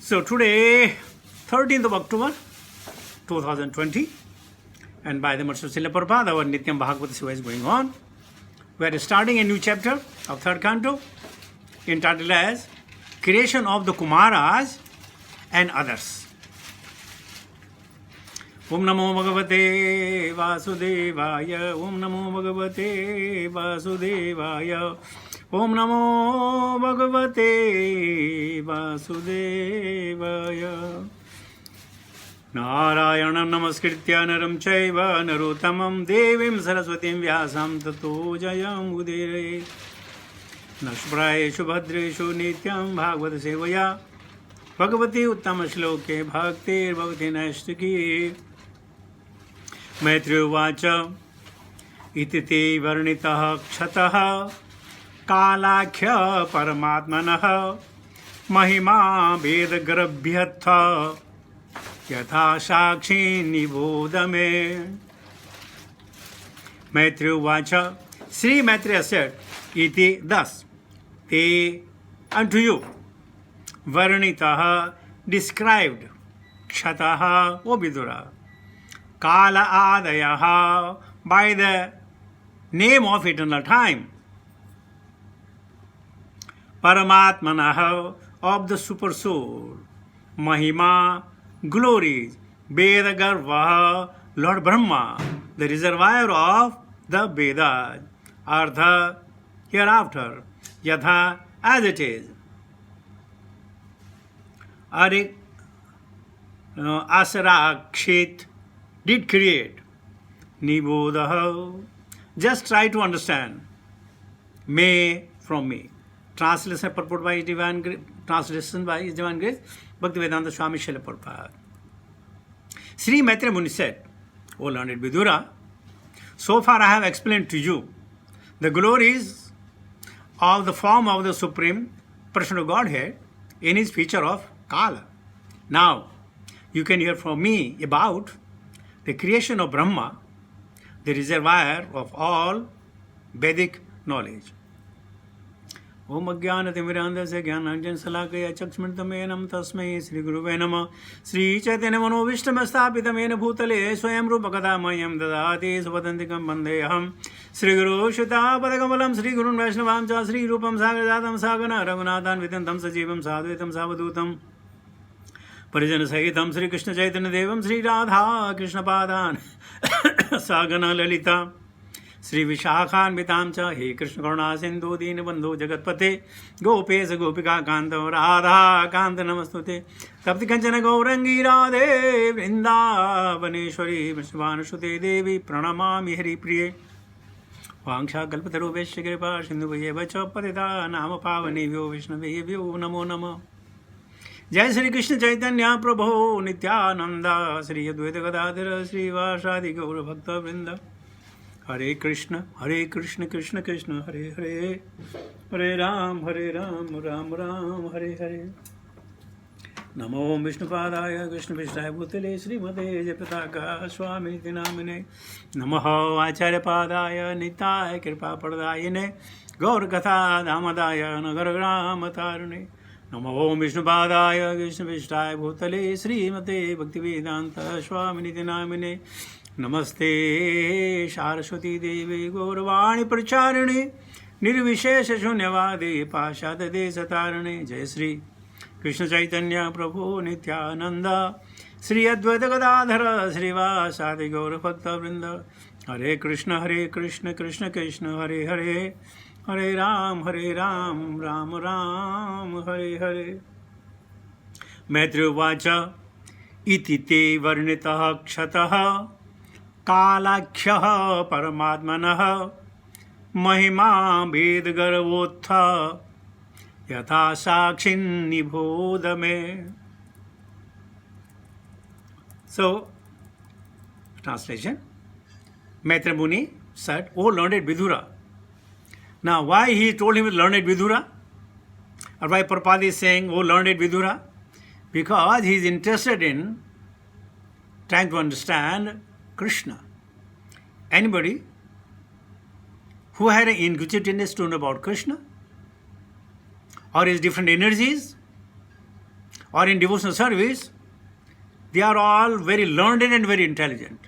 So today, 13th of October 2020, and by the mercy of Srila Prabhupada, our Nityam Bhagavata Seva is going on. We are starting a new chapter of third canto entitled as Creation of the Kumaras and Others. Om Namo Bhagavate Vasudevaya, Om Namo Bhagavate Vasudevaya, Om Namo Bhagavate Vasudevaya. Narayanam Namaskritya Naram Chaiva Narottamam Devim Saraswatim Vyasam Tato Jayam Udire Nashprayeshu Bhadreshu Nityam Bhagavata Sevaya Bhagavati Uttama Shloke Bhaktir Bhagavati Nashtaki Maitri Uvacha Iti te Varnitaha Kshataha Kalakhya Paramatmanaha Mahima Vedagrabhyatha Yatha Shakshi Nibodhame. Maitri Uvacha, Sri Maitreya said, Iti thus, te unto you, Varnitaha described, Kshataha O Vidura, Kala Adayaha by the name of eternal time, Paramatmanaha of the super soul, Mahima glories, Vedagarvaha Lord Brahma, the reservoir of the Vedas, Artha hereafter, Yatha as it is, Arik Asarakshit did create, Nibodaha, just try to understand, may from me. Translation purport by His Divine Grace, translation by His Divine Grace, Bhaktivedanta Swami Srila Prabhupada. Sri Maitreya Muni said, O learned Vidura, so far I have explained to you the glories of the form of the Supreme Personal Godhead in His feature of Kala. Now, you can hear from me about the creation of Brahma, the reservoir of all Vedic knowledge. Om Ajnana Timirandasya Jnananjana Salakaya Chakshmritamena Tasmai Sri Guruve Namah Sri Chaitanya Manovishtam Sthapitamena Bhutale Swayam Rupakadamayam Dadati Supadantikam Bandeham Sri Guru Shita Padakamalam Sri Gurun Vaishnavam Cha Sri Rupam Sagadatam Sagana Raghunathan Vitantam Sajivam Sadhuitam Savadutam Parijana Sahitam Sri Krishna Chaitanya Devam Sri Radha Krishna Padan Sagana Lalita Sri Vishakhan Vitamcha He Krishna Karuna Sindhu Deen Bandhu Jagatpate Gopes Gopika Kanta Radha Kanta Namastute Tapti Kanchana Gaurangi Radhe Vrindavaneshwari Vishwanashute Devi Pranamami Hari Priye Vangsha Kalpataru Veshagripa Sindhu Vacha Patita Nama Pavanevyo Vishnavevyo Namo Nama Jai Sri Krishna Chaitanya Prabhu Nityananda Sri Advaita Gadadhara Sri Vasadi Gaura Bhakta Vrinda Hare Krishna, Krishna Krishna, Hare Hare, Hare Ram, Ram Ram, Hare Hare. Namo Vishnupadaya, Krishna Vishnaya Bhutale, Srimate Japataka, Swami Namine, Namaho Acharya Padaya, Nitaya Kripa Pradayane, Gaur Katha Damadaya, Nagaragrama Tarune. Namo Vishnupadaya, Krishna Vishnaya Bhutale, Srimate Bhaktivedanta, Swami Namine. Namaste Saraswati Devi Gauravani Pracharane Nirvishesha Shunyavadi Pashad Desatarane Jai Sri Krishna Chaitanya Prabhu Nityananda Sri Advaita Gadadhara Sri Vasadi Gaura Bhakta Vrinda Hare Krishna Krishna Krishna Hare Hare Hare Ram Ram Ram Hare Hare Maitri Uvacha Iti te varnitaha kshataha Kalakhya Paramatmanaha Mahima Vedgarvotha Yatha Shakshin Nibodhame. So, translation, Maitreya Muni said, O learned Vidura. Now, why he told him learned Vidura? Or why Prabhupada is saying, O learned Vidura? Because he is interested in trying to understand Krishna. Anybody who had an inquisitiveness to know about Krishna or his different energies or in devotional service, they are all very learned and very intelligent.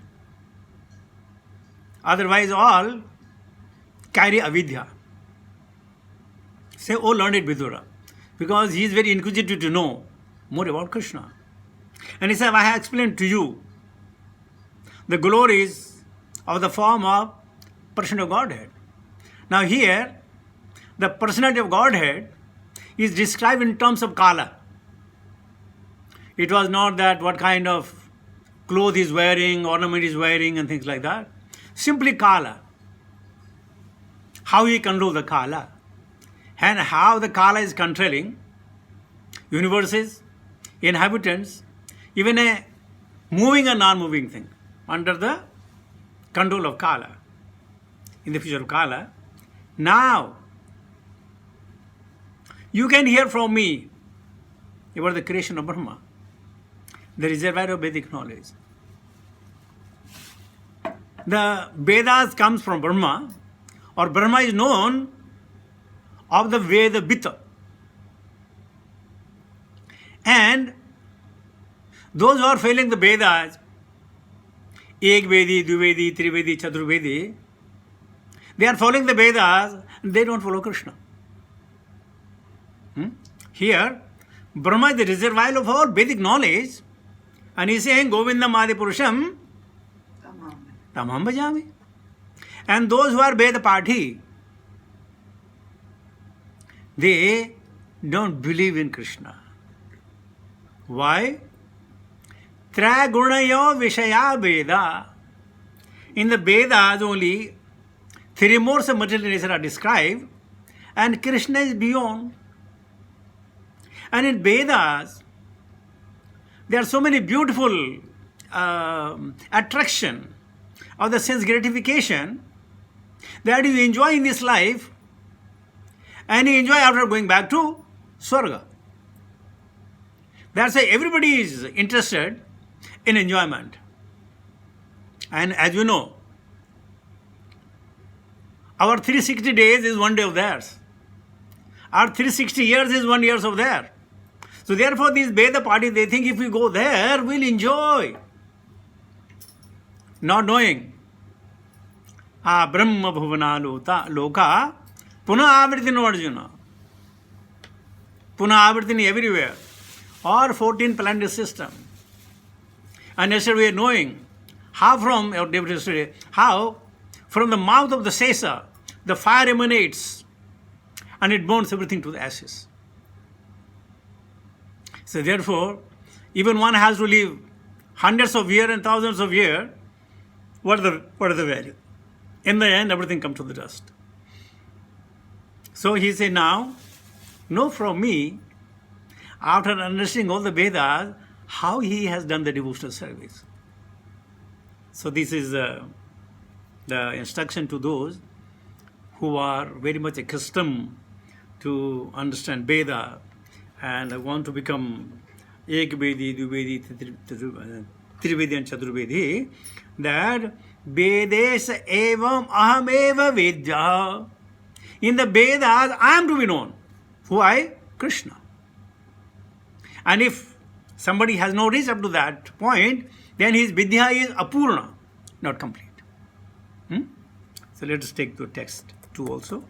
Otherwise, all carry avidya. Say, oh learned Vidura, because he is very inquisitive to know more about Krishna. And he said, I have explained to you the glories of the form of person of Godhead. Now here, the personality of Godhead is described in terms of Kala. It was not that what kind of clothes he is wearing, ornament he is wearing and things like that. Simply Kala. How he controls the Kala. And how the Kala is controlling universes, inhabitants, even a moving and non-moving thing under the control of Kala. In the future of Kala. Now, you can hear from me about the creation of Brahma, the reservoir of Vedic knowledge. The Vedas comes from Brahma, or Brahma is known of the Veda Bita. And those who are failing the Vedas, Ek Vedi, Dvivedi, Trivedi, Chaturvedi, they are following the Vedas, they don't follow Krishna. Here, Brahma is the reservoir of all Vedic knowledge, and he is saying, Govindam Adi Purusham Tamam Bhajami. And those who are Veda Pathi, they don't believe in Krishna. Why? Tragunayo Vishaya Veda. In the Vedas only three modes of material nature are described, and Krishna is beyond. And in Vedas, there are so many beautiful attraction of the sense gratification that you enjoy in this life, and you enjoy after going back to Swarga. That's why everybody is interested in enjoyment. And as you know, our 360 days is 1 day of theirs. Our 360 years is 1 year of theirs. So therefore these Veda parties, they think if we go there, we'll enjoy. Not knowing. Brahma bhuvana loka puna avirtino Arjuna. Puna avirtini everywhere. Or 14 planetary system. And yesterday we are knowing how from the mouth of the Sesa, the fire emanates and it burns everything to the ashes. So therefore, even one has to live hundreds of years and thousands of years, what are the value? In the end, everything comes to the dust. So he said, now, know from me, after understanding all the Vedas, how he has done the devotional service. So this is the instruction to those who are very much accustomed to understand Veda and want to become Ek Vedi, Dvivedi, Trivedi and Chaturvedi, that Vedes evam aham eva vedya. In the Vedas, I am to be known. Who I? Krishna. And if somebody has not reached up to that point, then his vidya is apurna, not complete. So let us take the text 2 also.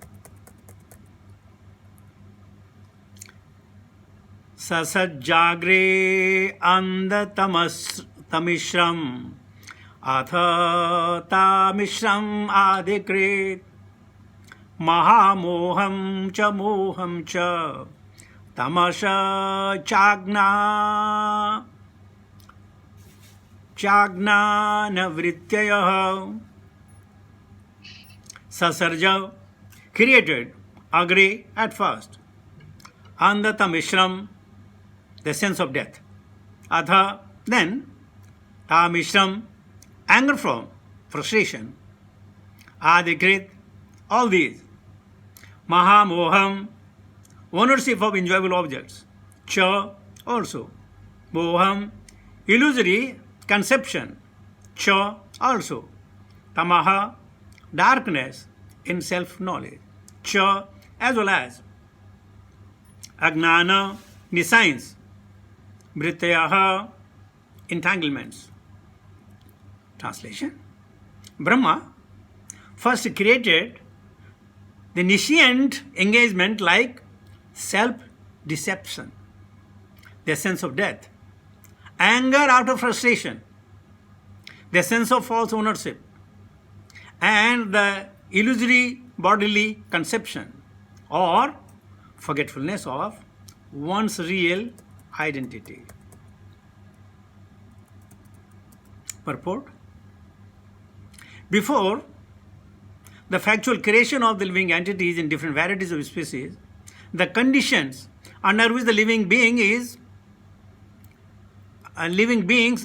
Sasajagre andatamishram atha tamishram adikrit mahamoham cha tamasha chagna navrityaya. Sasarja, created, agre at first. Andatamishram, the sense of death. Atha, then, tamishram, anger from, frustration. Adikrit, all these. Mahamoham, ownership of enjoyable objects. Cha, also. Moham, illusory conception. Cha, also. Tamaha, darkness in self-knowledge. Cha, as well as. Agnana, nescience. Vrittayaha, entanglements. Translation. Brahma first created the nescient engagement like self-deception, the sense of death, anger out of frustration, the sense of false ownership, and the illusory bodily conception or forgetfulness of one's real identity. Purport. Before the factual creation of the living entities in different varieties of species, the conditions under which the living beings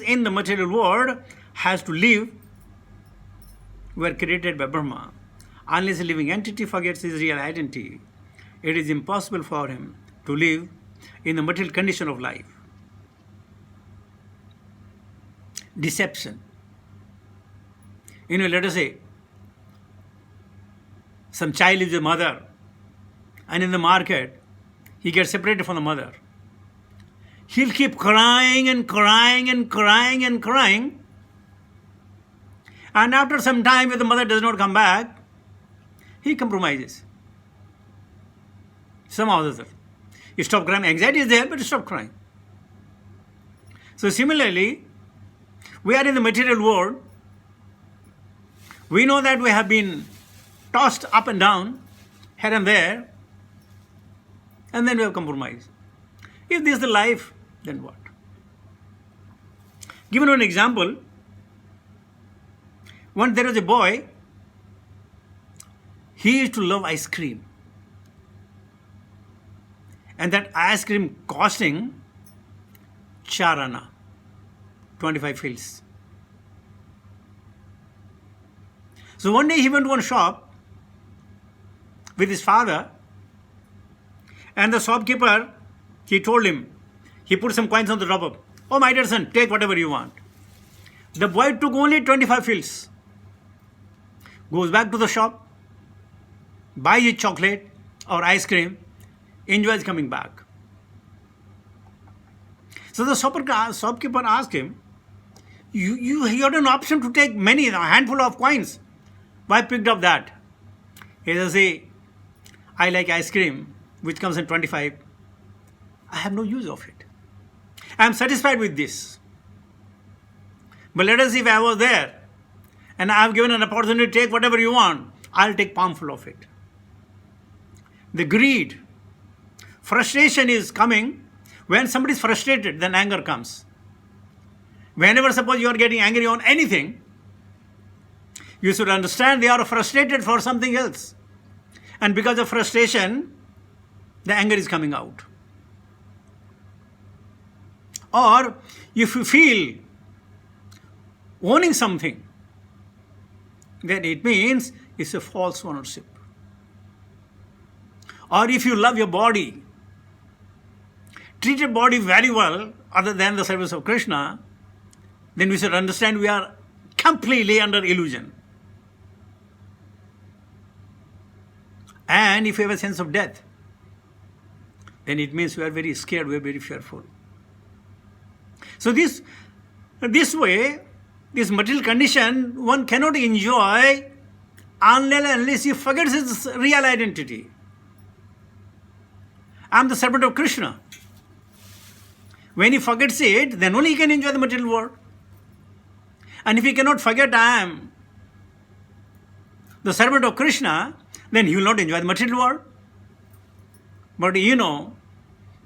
in the material world has to live were created by Brahma. Unless a living entity forgets his real identity, it is impossible for him to live in the material condition of life. Deception. Let us say, some child is a mother, and in the market, he gets separated from the mother. He'll keep crying and crying and crying and crying. And after some time, if the mother does not come back, he compromises. Somehow or other. You stop crying. Anxiety is there, but you stop crying. So similarly, we are in the material world. We know that we have been tossed up and down, here and there, and then we have compromised. If this is the life, then what? Given an example, once there was a boy, he used to love ice cream. And that ice cream costing 4 anna, 25 fils. So one day he went to one shop with his father, and the shopkeeper, he told him, he put some coins on the top of, "Oh, my dear son, take whatever you want." The boy took only 25 fils, goes back to the shop, buys his chocolate or ice cream, enjoys coming back. So the shopkeeper asked him, you had an option to take a handful of coins. Why picked up that? He says, I like ice cream, which comes in 25. I have no use of it. I am satisfied with this. But let us see, if I was there and I have given an opportunity to take whatever you want, I'll take palmful of it. The greed, frustration is coming. When somebody is frustrated, then anger comes. Whenever suppose you are getting angry on anything, you should understand they are frustrated for something else. And because of frustration, the anger is coming out. Or if you feel owning something, then it means it's a false ownership. Or if you love your body, treat your body very well other than the service of Krishna, then we should understand we are completely under illusion. And if you have a sense of death, then it means we are very scared, we are very fearful. So this way, this material condition, one cannot enjoy unless he forgets his real identity. I am the servant of Krishna. When he forgets it, then only he can enjoy the material world. And if he cannot forget I am the servant of Krishna, then he will not enjoy the material world. But you know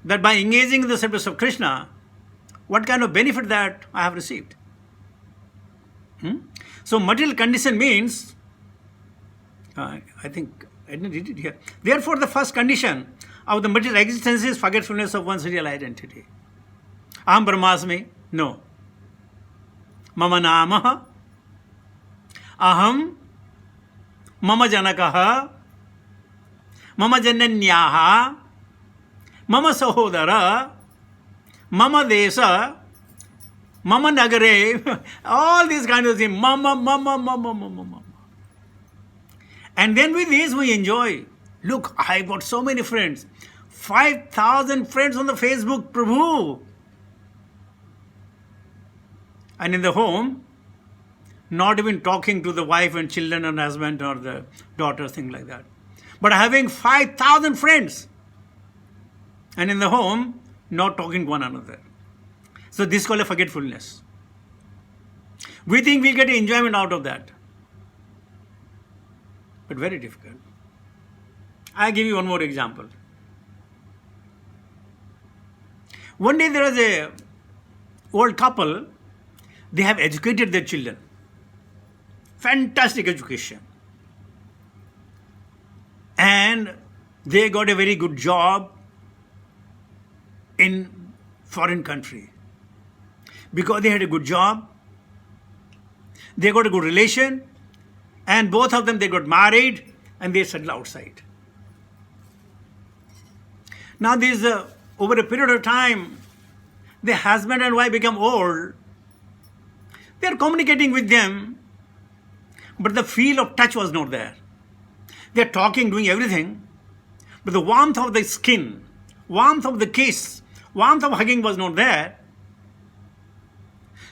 that by engaging in the service of Krishna, what kind of benefit that I have received. So material condition means, I think I didn't read it here. Therefore, the first condition of the material existence is forgetfulness of one's real identity. Aham Brahmasmi? No. Mama Namaha? Aham Mama Janakaha? Mama Jananyaha? Mama Sahodara? Mama Desa? Mama Nagare? All these kinds of things. Mama. And then with this we enjoy. Look, I got so many friends. 5,000 friends on the Facebook, Prabhu. And in the home, not even talking to the wife and children and husband or the daughter, things like that. But having 5,000 friends. And in the home, not talking to one another. So this is called a forgetfulness. We think we get enjoyment out of that. But very difficult. I'll give you one more example. One day there was a old couple, they have educated their children. Fantastic education. And they got a very good job in foreign country. Because they had a good job, they got a good relation, and both of them, they got married and they settled outside. Now this, over a period of time, the husband and wife become old. They are communicating with them, but the feel of touch was not there. They are talking, doing everything, but the warmth of the skin, warmth of the kiss, warmth of hugging was not there.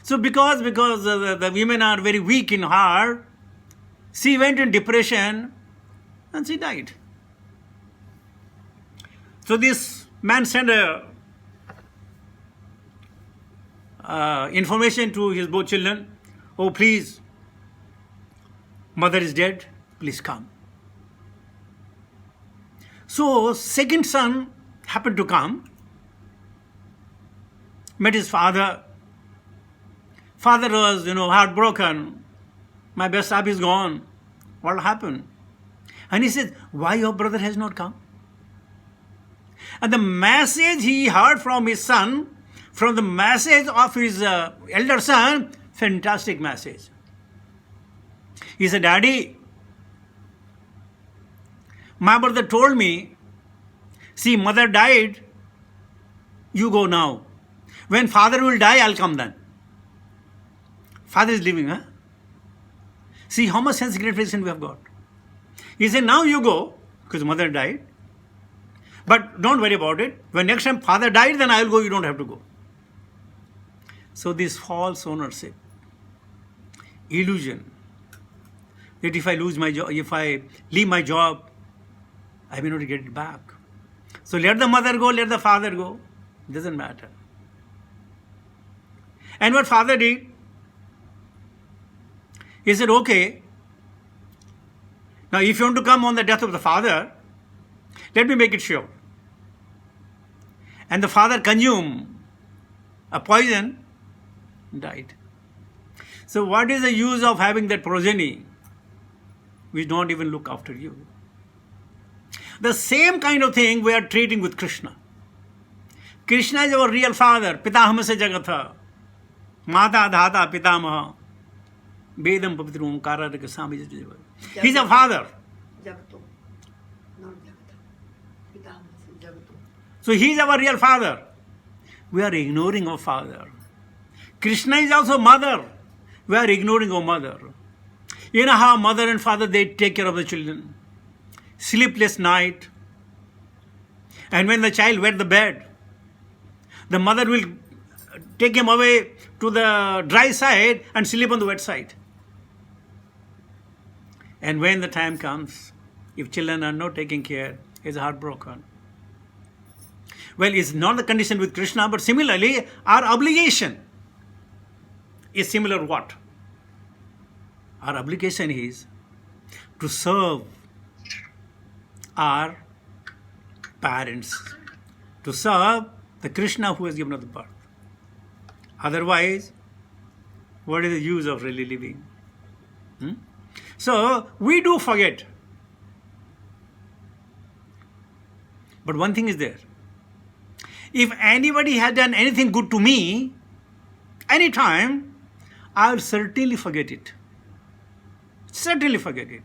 So because the women are very weak in heart, she went in depression and she died. So this man sent information to his both children. Oh, please, mother is dead, please come. So second son happened to come, met his father. Father was, heartbroken. My best sahib is gone. What happened? And he said, why your brother has not come? And the message he heard from his son, from the message of his elder son, fantastic message. He said, Daddy, my brother told me, see, mother died, you go now. When father will die, I'll come then. Father is living, huh? See how much sense gratification we have got. He said, now you go, because mother died. But don't worry about it. When next time father died, then I will go, you don't have to go. So this false ownership, illusion, that if I lose my job, if I leave my job, I may not get it back. So let the mother go, let the father go. Doesn't matter. And what father did, he said, okay, now if you want to come on the death of the father, let me make it sure. And the father consumed a poison, died. So what is the use of having that progeny which don't even look after you? The same kind of thing we are treating with Krishna. Krishna is our real father. Pitahama se jagatha. Mata dhata pitamaha. Vedam pavitram omkara rakasami. He's a father. So he is our real father. We are ignoring our father. Krishna is also mother. We are ignoring our mother. You know how mother and father, they take care of the children. Sleepless night. And when the child wet the bed, the mother will take him away to the dry side and sleep on the wet side. And when the time comes, if children are not taking care, he is heartbroken. Well, it's not the condition with Krishna, but similarly, our obligation is similar what? Our obligation is to serve our parents, to serve the Krishna who has given us the birth. Otherwise, what is the use of really living? So, we do forget. But one thing is there. If anybody has done anything good to me, anytime, I will certainly forget it. Certainly forget it.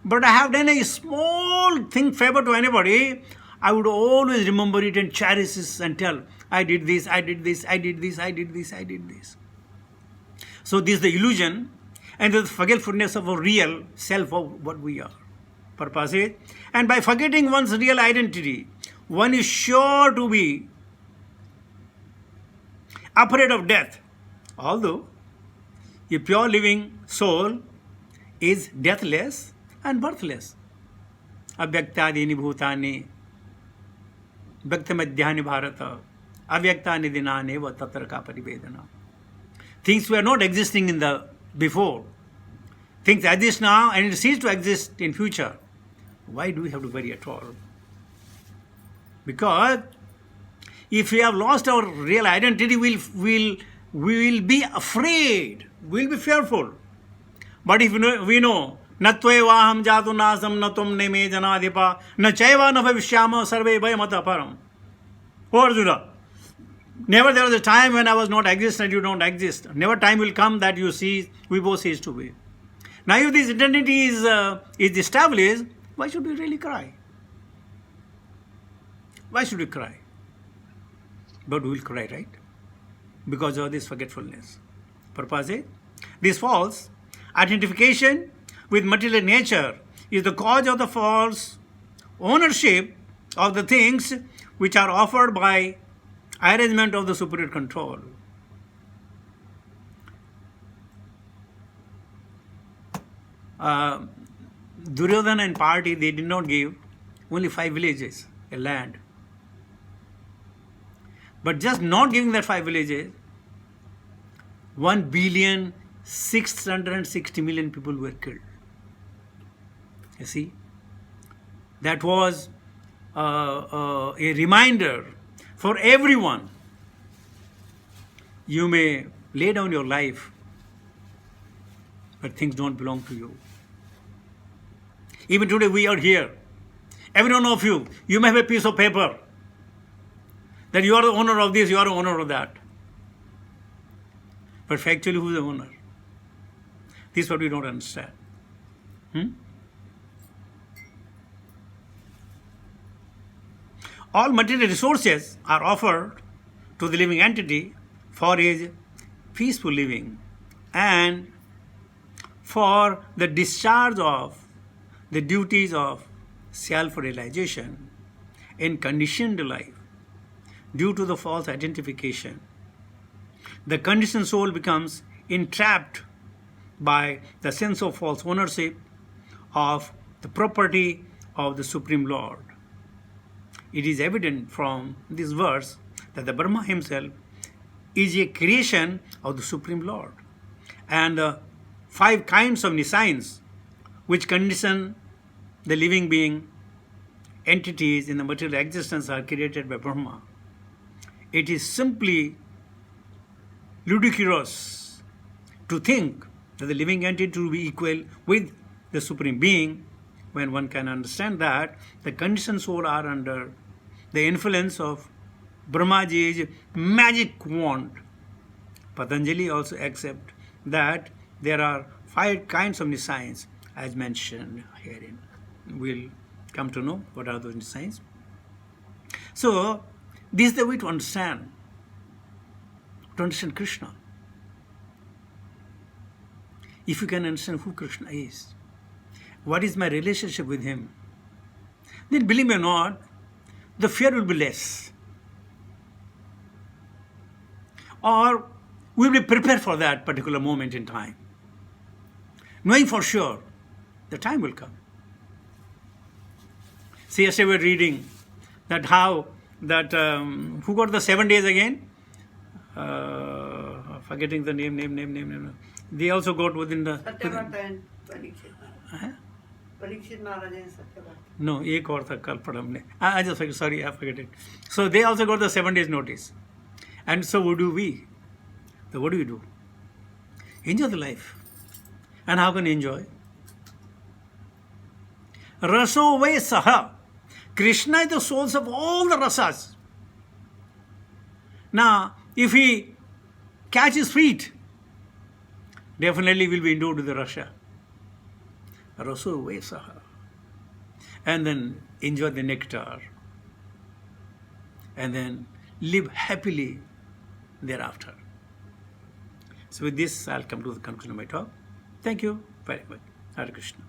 But I have done a small thing, favor to anybody, I would always remember it and cherish it and tell, I did this, I did this, I did this, I did this, I did this. So this is the illusion and the forgetfulness of our real self of what we are. Purpose is, and by forgetting one's real identity, one is sure to be afraid of death Although a pure living soul is deathless and birthless. Avyaktyadini bhutani Bhaktamadhyani Bharata Avyaktani dinane va tatraka parivedana. Things were not existing in the before. Things exist now and it cease to exist in future. Why do we have to worry at all? Because if we have lost our real identity, we will be afraid. We will be fearful. But if we know, Natvevaham jatu nasam natum neme janadipa na chaiva na bhavishyama sarve bhayamata param. Oh Arjuna, never there was a time when I was not exist and you don't exist. Never time will come that you see, we both cease to be. Now if this identity is established, why should we really cry? Why should we cry? But we will cry, right? Because of this forgetfulness. Prabhupada says, this false identification with material nature is the cause of the false ownership of the things which are offered by arrangement of the superior control. Duryodhana and party, they did not give only 5 villages, a land. But just not giving that 5 villages, 1,660,000,000 people were killed. You see, that was a reminder for everyone. You may lay down your life, but things don't belong to you. Even today we are here. Every one of you, you may have a piece of paper that you are the owner of this, you are the owner of that. But factually, who is the owner? This is what we don't understand. All material resources are offered to the living entity for his peaceful living and for the discharge of the duties of self-realization in conditioned life. Due to the false identification, the conditioned soul becomes entrapped by the sense of false ownership of the property of the Supreme Lord. It is evident from this verse that the Brahma himself is a creation of the Supreme Lord. And the 5 kinds of nescience which condition the living being entities in the material existence are created by Brahma. It is simply ludicrous to think that the living entity will be equal with the Supreme Being when one can understand that the conditioned soul are under the influence of Brahmaji's magic wand. Patanjali also accepts that there are 5 kinds of nescience as mentioned herein. We'll come to know what are those nescience. So, this is the way to understand Krishna. If you can understand who Krishna is, what is my relationship with him, then believe me or not, the fear will be less. Or we'll be prepared for that particular moment in time, knowing for sure the time will come. See, yesterday we were reading that how that who got the 7 days again? Forgetting the name. They also got within the. Satyavrata and Parikshit. Parikshit Maharaj and Satyavrata. No, एक और था कल पढ़ा हमने. I just forget, sorry, I forget it. So they also got the 7 days notice, and so what do we? So what do we do? Enjoy the life, and how can you enjoy? Raso ve saha. Krishna is the source of all the rasas. Now, if he catches feet, definitely will be endued with the rasa. Raso ve saha. And then enjoy the nectar. And then live happily thereafter. So with this, I'll come to the conclusion of my talk. Thank you very much. Hare Krishna.